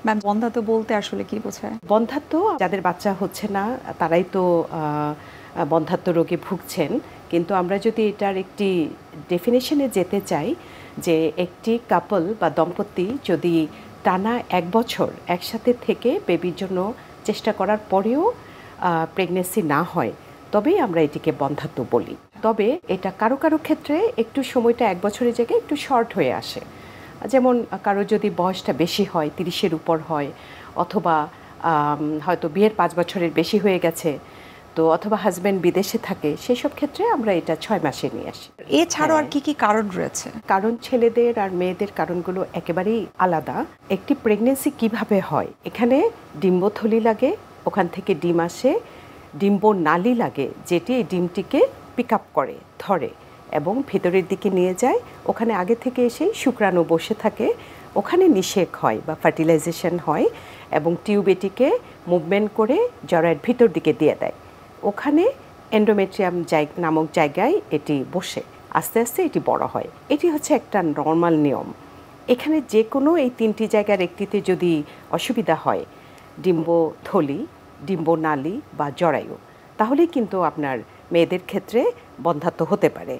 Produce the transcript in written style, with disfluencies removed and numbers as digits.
Ma'am, বন্ধ্যাত্ব বলতে আসলে কি বোঝায়? বন্ধ্যাত্ব যাদের বাচ্চা হচ্ছে না তারাই তো বন্ধ্যাত্ব রোগে ভুগছেন। কিন্তু আমরা যদি এটার একটি ডেফিনেশনে যেতে চাই, যে একটি কাপল বা দম্পতি যদি টানা ১ বছর একসাথে থেকে বেবির জন্য চেষ্টা করার পরেও প্রেগনেন্সি না হয়, তবেই আমরা এটিকে বন্ধ্যাত্ব বলি। তবে এটা কারো কারো ক্ষেত্রে একটু সময়টা ১ বছরের জায়গায় একটু শর্ট হয়ে আসে। যেমন কারো যদি বয়সটা বেশি হয়, ৩০-এর উপর হয়, অথবা হয়তো বিয়ের ৫ বছরের বেশি হয়ে গেছে, তো অথবা হাজব্যান্ড বিদেশে থাকে, সেসব ক্ষেত্রে আমরা এটা ৬ মাসে নিয়ে আসি। এছাড়াও আর কি কারণ রয়েছে? কারণ ছেলেদের আর মেয়েদের কারণগুলো একেবারেই আলাদা। একটি প্রেগনেন্সি কিভাবে হয়, এখানে ডিম্বথলি লাগে, ওখান থেকে ডিম আসে, ডিম্বনালী লাগে, যেটি এই ডিমটিকে পিক আপ করে, ধরে এবং ভেতরের দিকে নিয়ে যায়। ওখানে আগে থেকে এসেই শুক্রাণু বসে থাকে, ওখানে নিষেক হয় বা ফার্টিলাইজেশন হয় এবং টিউব এটিকে মুভমেন্ট করে জরায়ের ভিতর দিকে দিয়ে দেয়। ওখানে এন্ডোমেট্রিয়াম নামক জায়গায় এটি বসে আস্তে আস্তে এটি বড় হয়। এটি হচ্ছে একটা নর্মাল নিয়ম। এখানে যে কোনো এই ৩টি জায়গার একটিতে যদি অসুবিধা হয়, ডিম্বথলি, ডিম্বনালী বা জরায়ু, তাহলেই কিন্তু আপনার মেয়েদের ক্ষেত্রে বন্ধ্যাত্ব হতে পারে।